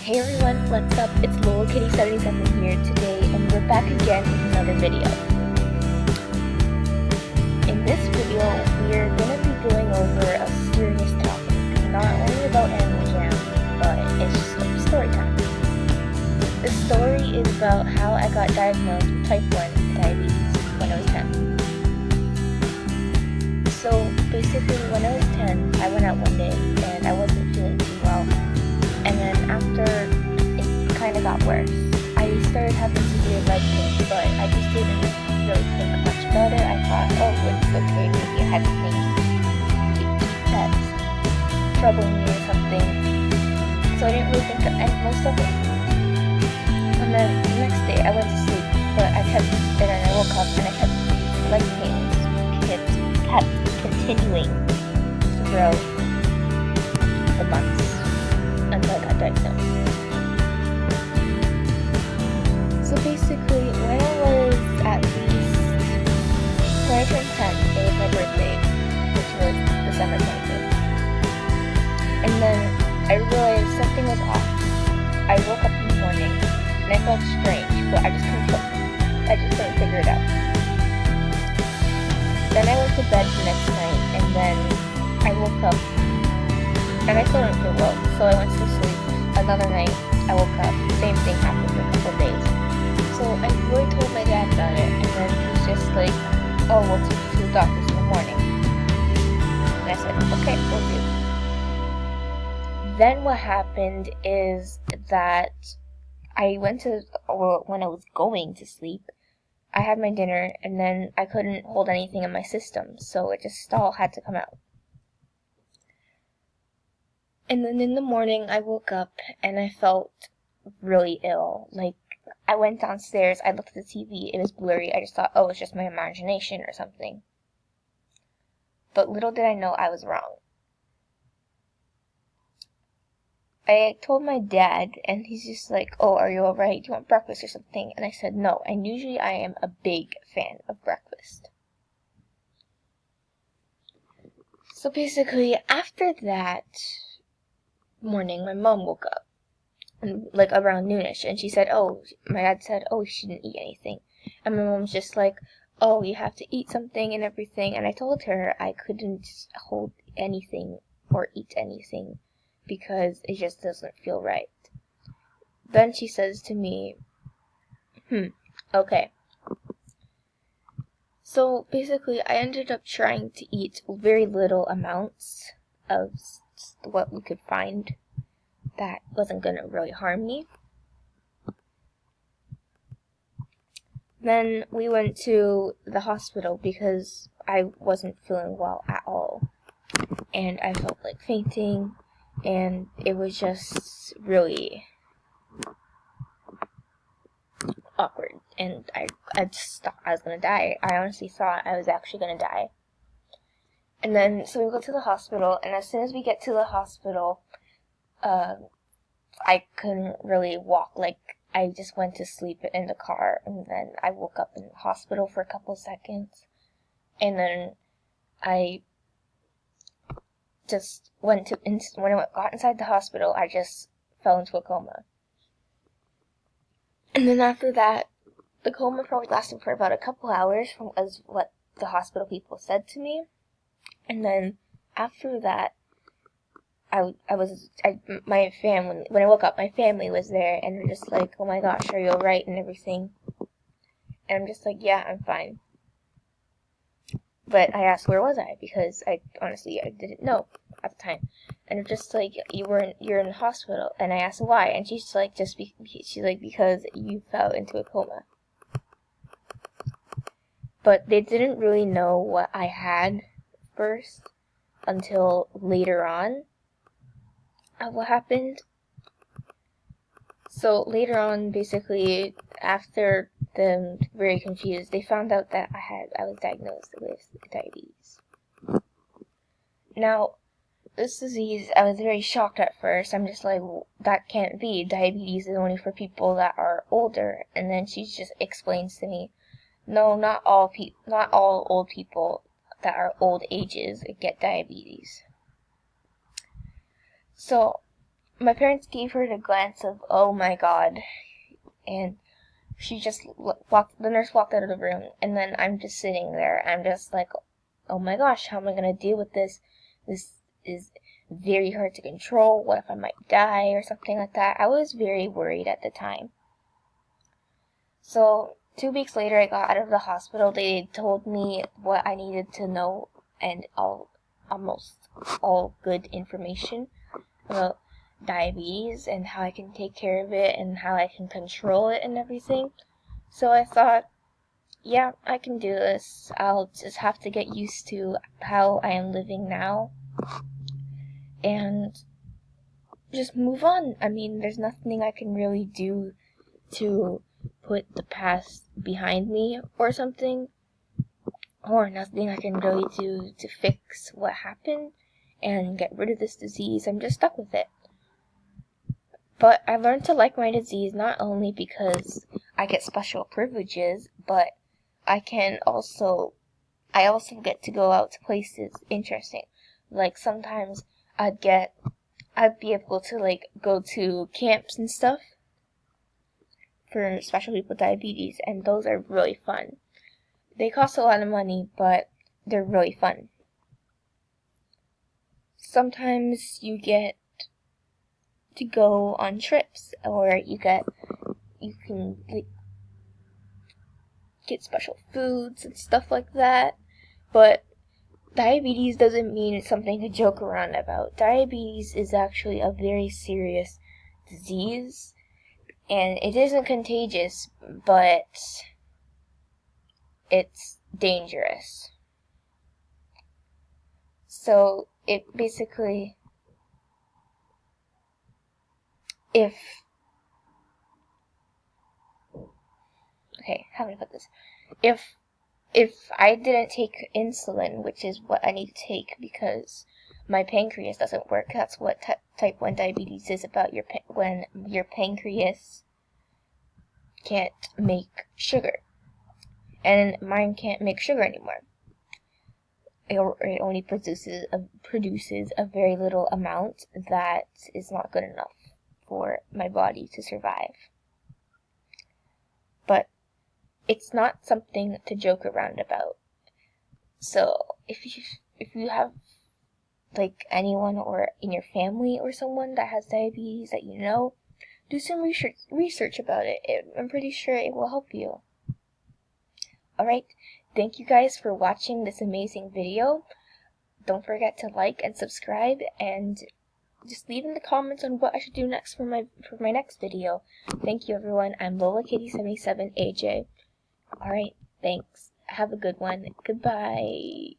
Hey everyone, what's up? It's Lowell Kitty 77 here today, and we're back again with another video. In this video, we're gonna be going over a serious topic, not only about Animal Jam, but it's story time. The story is about how I got diagnosed with type 1 diabetes when I was 10. So basically, when I was 10, I went out one day and I wasn't feeling too well. And then after it kind of got worse, I started having severe leg pain, but I just didn't really think much about it. I thought, oh, it's okay, maybe I had something that's troubling me or something. So I didn't really think of most of it. And then the next day I went to sleep, but and then I woke up and I kept leg pains kept continuing throughout the months until I got diagnosed. So basically, when I was when I turned 10, it was my birthday, which was December 25th. And then I realized something was off. I woke up in the morning and I felt strange, but I just couldn't figure it out. Then I went to bed the next night, and then I woke up and I still didn't feel well, so I went to sleep. Another night, I woke up, same thing happened for a couple of days. So I really told my dad about it, and then he was just like, oh, we'll take you to the doctors in the morning. And I said, okay, we'll do. Then what happened is that when I was going to sleep, I had my dinner, and then I couldn't hold anything in my system, so it just all had to come out. And then in the morning, I woke up, and I felt really ill. Like, I went downstairs, I looked at the TV, it was blurry, I just thought, oh, it's just my imagination or something. But little did I know I was wrong. I told my dad, and he's just like, oh, are you alright? Do you want breakfast or something? And I said no, and usually I am a big fan of breakfast. So basically, after that morning, my mom woke up, and like around noonish, and my dad said, oh, she didn't eat anything. And my mom's just like, oh, you have to eat something and everything. And I told her I couldn't hold anything or eat anything, because it just doesn't feel right. Then she says to me, okay. So basically, I ended up trying to eat very little amounts of what we could find that wasn't going to really harm me. Then we went to the hospital because I wasn't feeling well at all. And I felt like fainting. And it was just really awkward. And I just thought I was going to die. I honestly thought I was actually going to die. And then, so we go to the hospital. And as soon as we get to the hospital, I couldn't really walk. Like, I just went to sleep in the car. And then I woke up in the hospital for a couple seconds. And then I just when I got inside the hospital, I just fell into a coma. And then after that, the coma probably lasted for about a couple hours, as what the hospital people said to me. And then after that, my family, when I woke up, my family was there, and they're just like, oh my gosh, are you alright, and everything. And I'm just like, yeah, I'm fine. But I asked, where was I? Because I didn't know at the time. And they're just like, you're in the hospital. And I asked why, and she's like, because you fell into a coma. But they didn't really know what I had first until later on of what happened. So later on, basically, after them very confused, they found out that I was diagnosed with diabetes. Now, this disease, I was very shocked at first. I'm just like, well, that can't be. Diabetes is only for people that are older. And then she just explains to me, no, not all old people that are old ages get diabetes. So my parents gave her the glance of, oh my god, and she just the nurse walked out of the room, and then I'm just sitting there. I'm just like, oh my gosh, how am I going to deal with this? This is very hard to control. What if I might die or something like that? I was very worried at the time. So 2 weeks later, I got out of the hospital. They told me what I needed to know and almost all good information about diabetes and how I can take care of it and how I can control it and everything. So I thought, yeah, I can do this. I'll just have to get used to how I am living now and just move on. I mean, there's nothing I can really do to put the past behind me or something, or nothing I can really do to fix what happened and get rid of this disease. I'm just stuck with it. But I learned to like my disease not only because I get special privileges, but I also get to go out to places interesting. Like sometimes I'd be able to like go to camps and stuff for special people with diabetes, and those are really fun. They cost a lot of money, but they're really fun. Sometimes you get to go on trips, or you can like, get special foods and stuff like that. But diabetes doesn't mean it's something to joke around about. Diabetes is actually a very serious disease, and it isn't contagious, but it's dangerous. So it basically, how do I put this? If I didn't take insulin, which is what I need to take because my pancreas doesn't work, that's what type 1 diabetes is about, when your pancreas can't make sugar. And mine can't make sugar anymore. It only produces a very little amount that is not good enough for my body to survive. But it's not something to joke around about. So if you have like anyone or in your family or someone that has diabetes that you know, do some research about it. I'm pretty sure it will help you. Alright, thank you guys for watching this amazing video. Don't forget to like and subscribe, and just leave in the comments on what I should do next for my next video. Thank you everyone. I'm Lola Kitty 77 AJ. Alright, thanks. Have a good one. Goodbye.